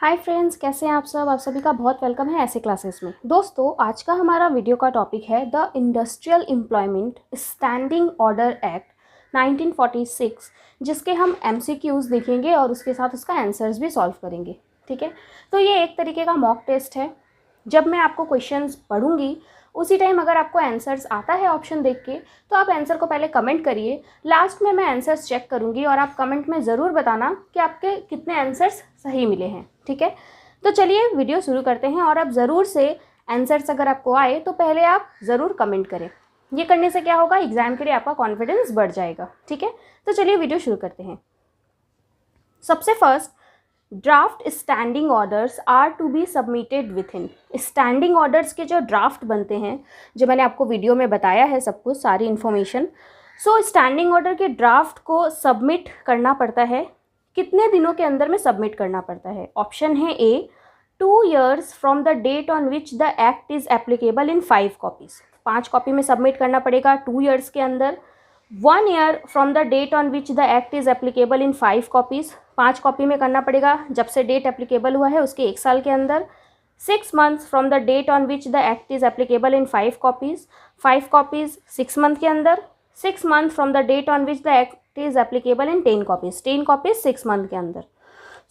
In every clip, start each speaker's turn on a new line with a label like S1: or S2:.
S1: Hi friends, कैसे हैं आप सब। आप सभी का बहुत वेलकम है ऐसे क्लासेस में। दोस्तों, आज का हमारा वीडियो का टॉपिक है the industrial employment standing order act 1946, जिसके हम MCQs देखेंगे और उसके साथ उसका आंसर्स भी सॉल्व करेंगे। ठीक है, तो ये एक तरीके का मॉक टेस्ट है। जब मैं आपको क्वेश्चंस पढ़ूंगी उसी टाइम अगर आपको आंसर्स आता है ऑप्शन देख के, तो आप आंसर को पहले कमेंट करिए। लास्ट में मैं आंसर्स चेक करूंगी और आप कमेंट में ज़रूर बताना कि आपके कितने आंसर्स सही मिले हैं। ठीक है, तो चलिए वीडियो शुरू करते हैं। और आप ज़रूर से आंसर्स अगर आपको आए तो पहले आप ज़रूर कमेंट करें। ये करने से क्या होगा, एग्जाम के लिए आपका कॉन्फिडेंस बढ़ जाएगा। ठीक है, तो चलिए वीडियो शुरू करते हैं। सबसे first, draft standing orders are to be submitted within. Standing orders के जो ड्राफ्ट बनते हैं, जो मैंने आपको वीडियो में बताया है सब कुछ, सारी इन्फॉर्मेशन। सो स्टैंडिंग ऑर्डर के ड्राफ्ट को सबमिट करना पड़ता है। कितने दिनों के अंदर में सबमिट करना पड़ता है? ऑप्शन है A, 2 years from the date on which the act is applicable in 5 copies. 5 copy में सबमिट करना पड़ेगा 2 years के अंदर। 1 year from the date on which the act is applicable in 5 copies. 5 copy में करना पड़ेगा जब से डेट एप्लीकेबल हुआ है उसके 1 साल के अंदर। 6 months from the date on which the act is applicable in 5 copies. 5 copies 6 month के अंदर। 6 months from the date on which the act is applicable in 10 copies. 10 copies 6 month के अंदर।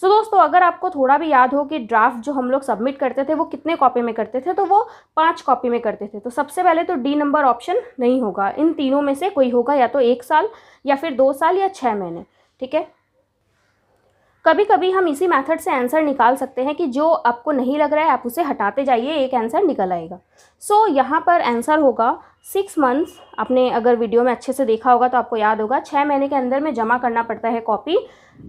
S1: सो दोस्तों, अगर आपको थोड़ा भी याद हो कि ड्राफ्ट जो हम लोग सबमिट करते थे वो कितने कॉपी में करते थे, तो वो 5 कॉपी में करते थे। तो सबसे पहले तो डी नंबर ऑप्शन नहीं होगा, इन तीनों में से कोई होगा, या तो 1 साल या फिर 2 साल या 6 महीने। ठीक है, कभी कभी हम इसी मेथड से आंसर निकाल सकते हैं कि जो आपको नहीं लग रहा है आप उसे हटाते जाइए, एक आंसर निकल आएगा। सो यहाँ पर आंसर होगा 6 months। आपने अगर वीडियो में अच्छे से देखा होगा तो आपको याद होगा 6 महीने के अंदर में जमा करना पड़ता है कॉपी,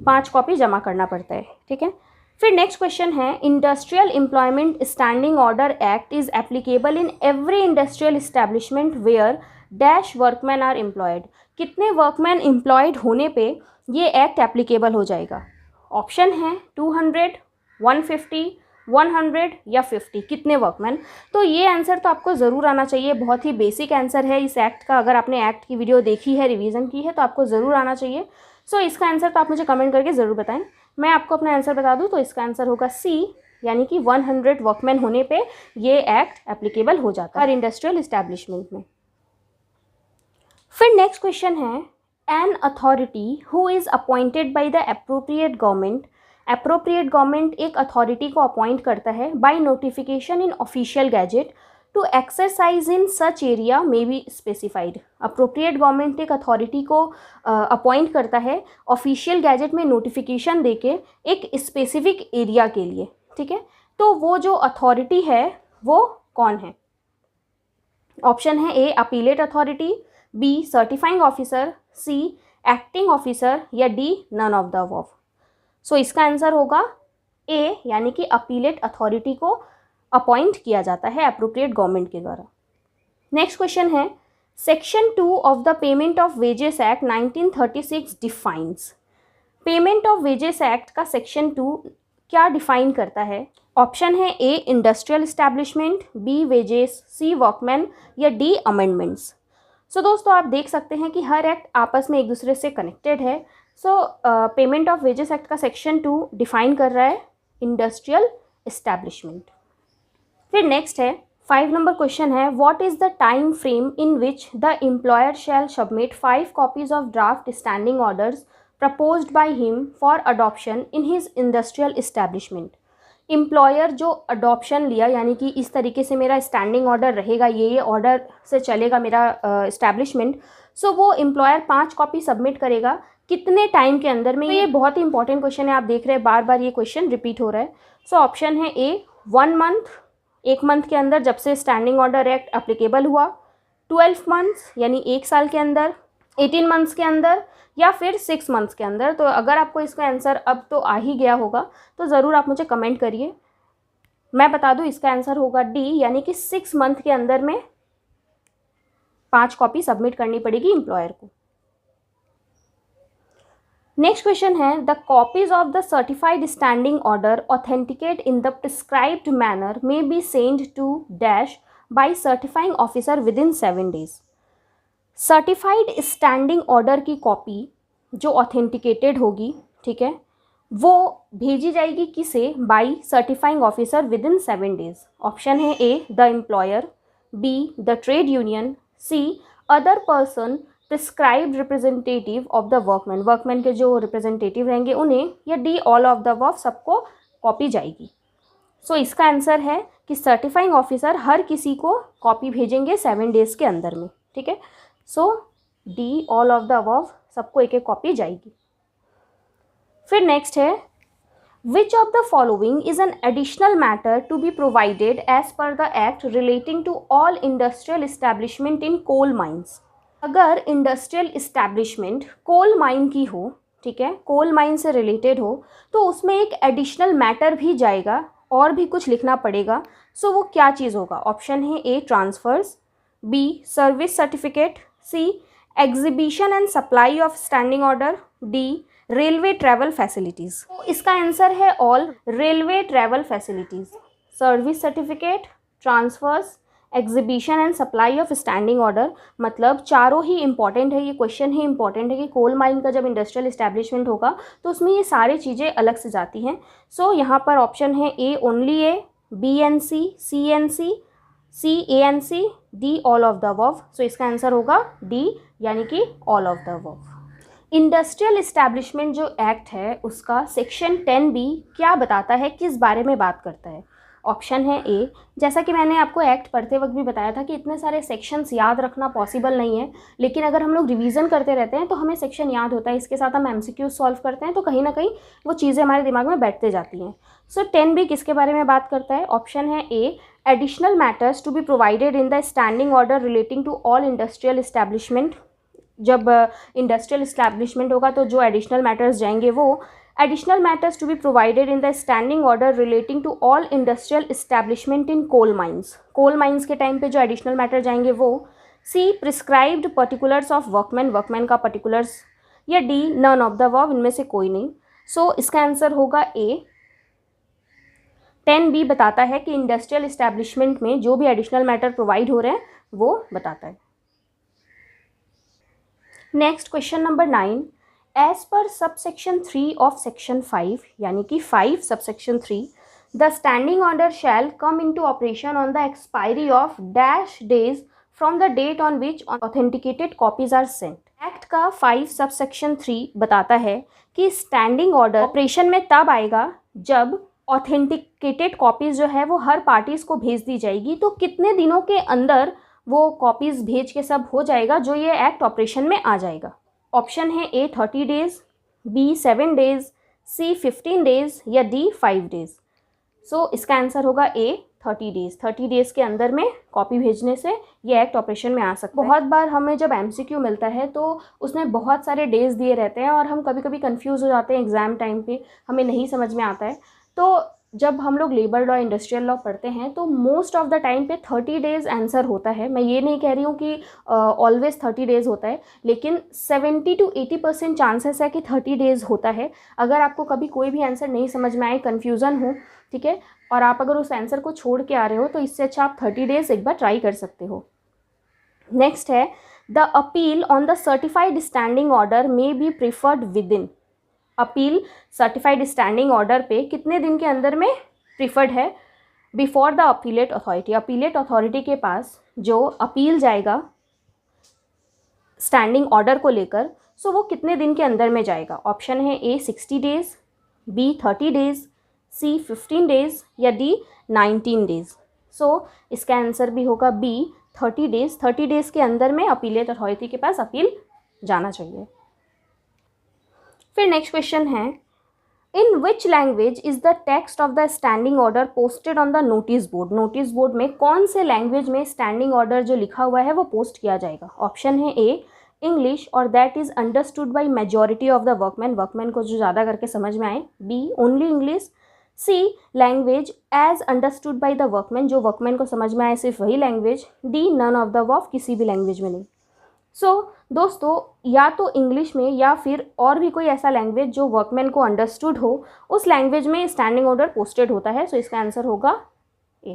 S1: 5 कॉपी जमा करना पड़ता है। ठीक है, फिर नेक्स्ट क्वेश्चन है, industrial employment standing order act is applicable in every industrial establishment where dash workman are employed. कितने वर्कमैन एम्प्लॉयड होने पे ये एक्ट एप्लीकेबल हो जाएगा? ऑप्शन है 200, 150, 100 या 50। कितने वर्कमैन? तो ये आंसर तो आपको ज़रूर आना चाहिए, बहुत ही बेसिक आंसर है इस एक्ट का। अगर आपने एक्ट की वीडियो देखी है, रिवीजन की है, तो आपको ज़रूर आना चाहिए। सो इसका आंसर तो आप मुझे कमेंट करके ज़रूर बताएं। मैं आपको अपना आंसर बता दूं तो इसका आंसर होगा सी, यानी कि 100 वर्कमैन होने पे ये एक्ट एप्लीकेबल हो जाता है हर इंडस्ट्रियल इस्टेब्लिशमेंट में। फिर नेक्स्ट क्वेश्चन है, an authority who is appointed by the appropriate government. Appropriate government एक अथॉरिटी को अपॉइंट करता है by notification in official gazette to exercise in such area may be specified. Appropriate government एक authority को appoint करता है official gazette में notification देके एक स्पेसिफिक एरिया के लिए। ठीक है, तो वो जो अथॉरिटी है वो कौन है? ऑप्शन है A, appellate authority, B, certifying officer, C, acting officer या D, none of the above. So इसका आंसर होगा ए, यानी कि अपीलेट अथॉरिटी को अपॉइंट किया जाता है एप्रोप्रिएट गवर्नमेंट के द्वारा। नेक्स्ट क्वेश्चन है, section 2 of the payment of wages act 1936 defines. Payment of wages act का सेक्शन 2 क्या डिफाइन करता है? ऑप्शन है ए, इंडस्ट्रियल इस्टेब्लिशमेंट, बी, वेजेस, सी, वर्कमैन या डी, अमेंडमेंट्स। सो दोस्तों, आप देख सकते हैं कि हर एक्ट आपस में एक दूसरे से कनेक्टेड है। So payment of wages act का सेक्शन 2 डिफाइन कर रहा है इंडस्ट्रियल इस्टेब्लिशमेंट। फिर नेक्स्ट है, 5 नंबर क्वेश्चन है, what is the time frame in which the employer shall submit 5 copies of draft standing orders proposed by him for adoption in his industrial establishment. Employer जो adoption लिया, यानी कि इस तरीके से मेरा स्टैंडिंग ऑर्डर रहेगा, ये ऑर्डर से चलेगा मेरा इस्टेब्लिशमेंट। सो वो एम्प्लॉयर 5 कॉपी सबमिट करेगा कितने टाइम के अंदर में? ये बहुत ही इंपॉर्टेंट क्वेश्चन है, आप देख रहे हैं बार बार ये क्वेश्चन रिपीट हो रहा है। सो ऑप्शन है ए, 1 month, 1 month के अंदर जब से स्टैंडिंग ऑर्डर एक्ट एप्लीकेबल हुआ, 12 months यानी 1 साल के अंदर, 18 months के अंदर, या फिर 6 months के अंदर। तो अगर आपको इसका आंसर अब तो आ ही गया होगा तो ज़रूर आप मुझे कमेंट करिए। मैं बता दूं, इसका आंसर होगा डी, यानी कि 6 month के अंदर में 5 कॉपी सबमिट करनी पड़ेगी एम्प्लॉयर को। नेक्स्ट क्वेश्चन है, the copies of the certified standing order authenticate in the prescribed manner may be send to dash by certifying officer within 7 days। Certified standing order की copy जो authenticated होगी, ठीक है, वो भेजी जाएगी किसे? By certifying officer within 7 days. Option है A the employer, B the trade union, C other person prescribed representative of the workman, workman के जो रिप्रेजेंटेटिव रहेंगे उन्हें, या D all of the above, सबको कॉपी जाएगी। सो इसका आंसर है कि सर्टिफाइंग ऑफिसर हर किसी को कॉपी भेजेंगे 7 डेज के अंदर में। ठीक है, so D all of the above, सबको एक एक कॉपी जाएगी। फिर नेक्स्ट है which of the following is an additional matter to be provided as per the act relating to all industrial establishment in coal mines. अगर industrial establishment coal mine की हो, ठीक है, कोल माइन से related हो, तो उसमें एक एडिशनल मैटर भी जाएगा और भी कुछ लिखना पड़ेगा। सो वो क्या चीज़ होगा? ऑप्शन है A transfers, B service certificate, C exhibition and supply of standing order, D railway travel facilities. तो इसका आंसर है all railway travel facilities. Service certificate, transfers, exhibition and supply of standing order, मतलब चारों ही important है। ये question ही important है कि coal mine का जब इंडस्ट्रियल इस्टेब्लिशमेंट होगा तो उसमें ये सारी चीज़ें अलग से जाती हैं। सो यहाँ पर ऑप्शन है A only A, B and C A and C, D all of the above. So इसका आंसर होगा डी, यानी कि all of the above. Industrial establishment जो एक्ट है उसका सेक्शन 10B क्या बताता है, किस बारे में बात करता है? ऑप्शन है ए, जैसा कि मैंने आपको एक्ट पढ़ते वक्त भी बताया था कि इतने सारे सेक्शंस याद रखना पॉसिबल नहीं है, लेकिन अगर हम लोग रिवीजन करते रहते हैं तो हमें सेक्शन याद होता है। इसके साथ हम MCQ सॉल्व करते हैं तो कहीं ना कहीं वो चीज़ें हमारे दिमाग में बैठते जाती हैं। सो 10B किसके बारे में बात करता है? ऑप्शन है A additional matters to be provided in the standing order relating to all industrial establishment. जब इंडस्ट्रियल इस्टेब्लिशमेंट होगा तो जो एडिशनल मैटर्स जाएंगे वो additional matters to be provided in the standing order relating to all industrial establishment in coal mines. Coal mines के time पे जो additional matter जाएंगे वो C prescribed particulars of workman, workman का पर्टिकुलर्स, या D none of the above, इनमें से कोई नहीं। सो इसका आंसर होगा ए। 10B बताता है कि इंडस्ट्रियल इस्टेब्लिशमेंट में जो भी एडिशनल मैटर प्रोवाइड हो रहे हैं वो बताता है। नेक्स्ट क्वेश्चन नंबर 9, एज पर सबसेक्शन 3 ऑफ सेक्शन 5, यानी कि 5 subsection 3, the standing order shall come into operation on the expiry of dash days from the date on which authenticated copies are sent. Act का 5 subsection 3 बताता है कि standing order operation में तब आएगा जब ऑथेंटिकेटेड कॉपीज जो है वो हर पार्टीज को भेज दी जाएगी। तो कितने दिनों के अंदर वो कॉपीज़ भेज के सब हो जाएगा जो ये एक्ट ऑपरेशन में आ जाएगा? ऑप्शन है ए 30 डेज़, बी 7 डेज़, सी 15 डेज़, या डी 5 डेज़। सो इसका आंसर होगा ए 30 डेज़। 30 डेज़ के अंदर में कॉपी भेजने से ये एक्ट ऑपरेशन में आ सकता है। बहुत बार हमें जब MCQ मिलता है तो उसमें बहुत सारे डेज़ दिए रहते हैं और हम कभी कभी कंफ्यूज हो जाते हैं एग्ज़ाम टाइम पे, हमें नहीं समझ में आता है। तो जब हम लोग लेबर लॉ, इंडस्ट्रियल लॉ पढ़ते हैं तो मोस्ट ऑफ द टाइम पे 30 डेज़ आंसर होता है। मैं ये नहीं कह रही हूँ कि ऑलवेज 30 डेज़ होता है, लेकिन 70 to 80% चांसेस है कि 30 डेज़ होता है। अगर आपको कभी कोई भी आंसर नहीं समझ में आए, कन्फ्यूज़न हो, ठीक है, और आप अगर उस आंसर को छोड़ के आ रहे हो तो इससे अच्छा आप 30 डेज़ एक बार ट्राई कर सकते हो। नेक्स्ट है the appeal on the certified standing order may be preferred with in. Appeal certified standing order पे कितने दिन के अंदर में प्रिफर्ड है? Before the appellate authority. Appellate authority के पास जो अपील जाएगा स्टैंडिंग ऑर्डर को लेकर, सो वो कितने दिन के अंदर में जाएगा? ऑप्शन है ए 60 डेज़, बी 30 डेज़, सी 15 डेज़, या डी 19 डेज़। सो इसका आंसर भी होगा बी 30 डेज़। 30 डेज़ के अंदर में अपीलेट अथॉरिटी के पास अपील जाना चाहिए। फिर नेक्स्ट क्वेश्चन है in which language is the text of the standing order posted on the notice board. Notice board में कौन से लैंग्वेज में स्टैंडिंग ऑर्डर जो लिखा हुआ है वो पोस्ट किया जाएगा? ऑप्शन है ए इंग्लिश और that is understood by majority of the workman, workman को जो ज़्यादा करके समझ में आए, B only English, C language as understood by the workman, जो वर्कमैन को समझ में आए सिर्फ वही language, D none of the above, किसी भी लैंग्वेज में नहीं। सो दोस्तों, या तो इंग्लिश में या फिर और भी कोई ऐसा लैंग्वेज जो वर्कमैन को अंडरस्टूड हो, उस लैंग्वेज में स्टैंडिंग ऑर्डर पोस्टेड होता है। सो इसका आंसर होगा ए।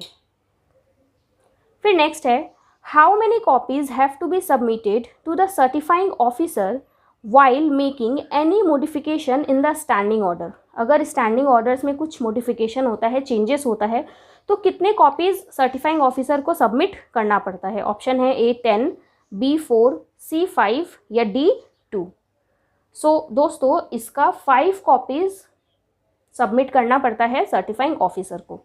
S1: फिर नेक्स्ट है how many copies have to be submitted to the certifying officer while making any modification in the standing order. अगर स्टैंडिंग ऑर्डर्स में कुछ मॉडिफिकेशन होता है, चेंजेस होता है, तो कितने कॉपीज़ सर्टिफाइंग ऑफिसर को सबमिट करना पड़ता है? ऑप्शन है A 10, B 4, C 5 या D 2। सो दोस्तों इसका 5 कॉपीज़ सबमिट करना पड़ता है सर्टिफाइंग ऑफिसर को।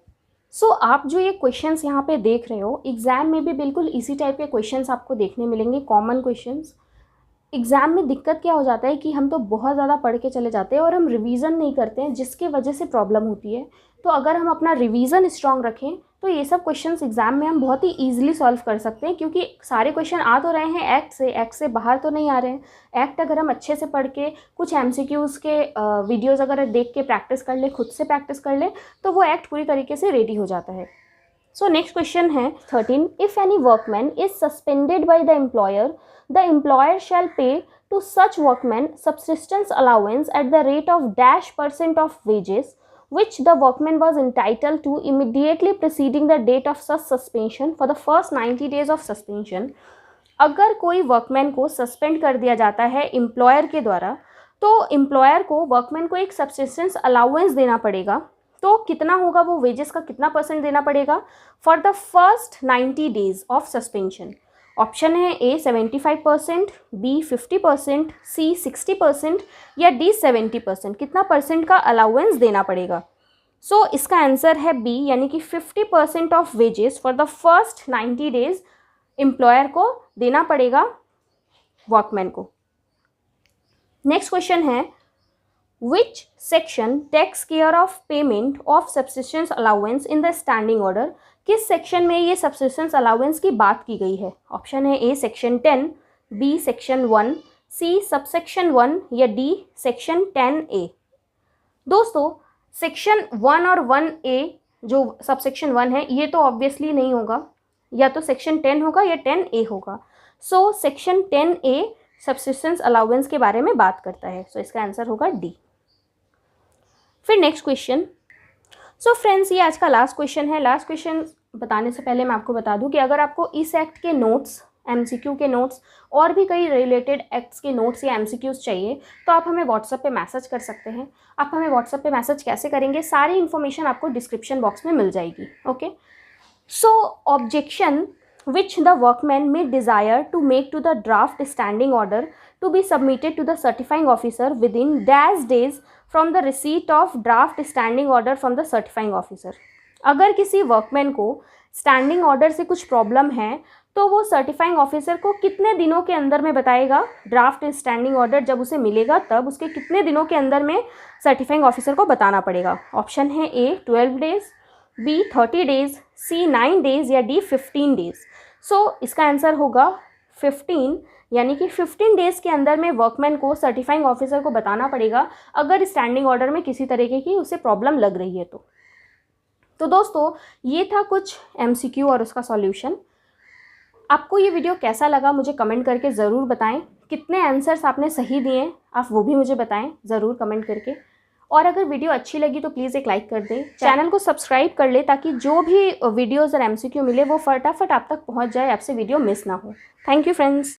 S1: सो आप जो ये क्वेश्चंस यहाँ पे देख रहे हो, एग्ज़ाम में भी बिल्कुल इसी टाइप के क्वेश्चंस आपको देखने मिलेंगे, कॉमन क्वेश्चंस। एग्ज़ाम में दिक्कत क्या हो जाता है कि हम तो बहुत ज़्यादा पढ़ के चले जाते हैं और हम रिवीजन नहीं करते हैं, जिसकी वजह से प्रॉब्लम होती है। तो अगर हम अपना रिवीजन स्ट्रॉन्ग रखें तो ये सब क्वेश्चंस एग्ज़ाम में हम बहुत ही ईजिली सॉल्व कर सकते हैं, क्योंकि सारे क्वेश्चन आ तो रहे हैं एक्ट से बाहर तो नहीं आ रहे हैं। एक्ट अगर हम अच्छे से पढ़ के कुछ MCQs के वीडियोज़ अगर देख के प्रैक्टिस कर ले, खुद से प्रैक्टिस कर ले, तो वो एक्ट पूरी तरीके से रेडी हो जाता है। सो नेक्स्ट क्वेश्चन है 13, if any workman is suspended by the employer shall pay to such workman subsistence allowance at the rate of -% of wages which the workman was entitled to immediately preceding the date of such suspension for the first 90 days of suspension। अगर कोई workman को suspend कर दिया जाता है employer के द्वारा, तो एम्प्लॉयर को वर्कमैन को एक सब्सिस्टेंस अलाउंस देना पड़ेगा। तो कितना होगा, वो वेजेस का कितना % देना पड़ेगा for the first 90 days of suspension? Option है A 75%, B 50%, C 60% या D 70%। कितना % का अलाउंस देना पड़ेगा? सो इसका आंसर है B, यानी कि 50% of wages for the first 90 days employer को देना पड़ेगा वर्कमैन को। नेक्स्ट क्वेश्चन है which section takes care of payment of subsistence allowance in the standing order? किस सेक्शन में ये सब्सिस्टेंस अलाउंस की बात की गई है? ऑप्शन है A section 10, B section 1, C subsection 1 या D सेक्शन 10A। दोस्तों सेक्शन 1 और 1A जो सबसेक्शन 1 है, ये तो ऑब्वियसली नहीं होगा, या तो सेक्शन 10 होगा या 10A होगा। So section 10A subsistence allowance के बारे में बात करता है। सो इसका आंसर होगा D। फिर नेक्स्ट क्वेश्चन। सो फ्रेंड्स ये आज का लास्ट क्वेश्चन है। लास्ट क्वेश्चन बताने से पहले मैं आपको बता दूं कि अगर आपको इस एक्ट के नोट्स, MCQ के नोट्स और भी कई रिलेटेड एक्ट्स के नोट्स या MCQs चाहिए, तो आप हमें व्हाट्सएप पे मैसेज कर सकते हैं। आप हमें व्हाट्सएप पे मैसेज कैसे करेंगे, सारी इन्फॉर्मेशन आपको डिस्क्रिप्शन बॉक्स में मिल जाएगी। Okay. So objection which the workman may desire to make to the draft standing order to be submitted to the certifying officer within days from the receipt of draft standing order from the certifying officer। अगर किसी workman को standing order से कुछ problem है, तो वो certifying officer को कितने दिनों के अंदर में बताएगा? ड्राफ्ट स्टैंडिंग ऑर्डर जब उसे मिलेगा तब उसके कितने दिनों के अंदर में सर्टिफाइंग ऑफिसर को बताना पड़ेगा? ऑप्शन है A 12 days, B 30 days, C 9 days या D 15 डेज। सो इसका आंसर होगा 15, यानी कि 15 डेज़ के अंदर में वर्कमैन को सर्टिफाइंग ऑफिसर को बताना पड़ेगा अगर स्टैंडिंग ऑर्डर में किसी तरीके की उसे प्रॉब्लम लग रही है तो दोस्तों ये था कुछ MCQ और उसका सॉल्यूशन। आपको ये वीडियो कैसा लगा मुझे कमेंट करके ज़रूर बताएं। कितने आंसर्स आपने सही दिए आप वो भी मुझे बताएं ज़रूर कमेंट करके। और अगर वीडियो अच्छी लगी तो प्लीज़ एक लाइक कर दें, चैनल को सब्सक्राइब कर ले ताकि जो भी वीडियोज़ और MCQ मिले वो फटाफट आप तक पहुंच जाए, आपसे वीडियो मिस ना हो। Thank you friends.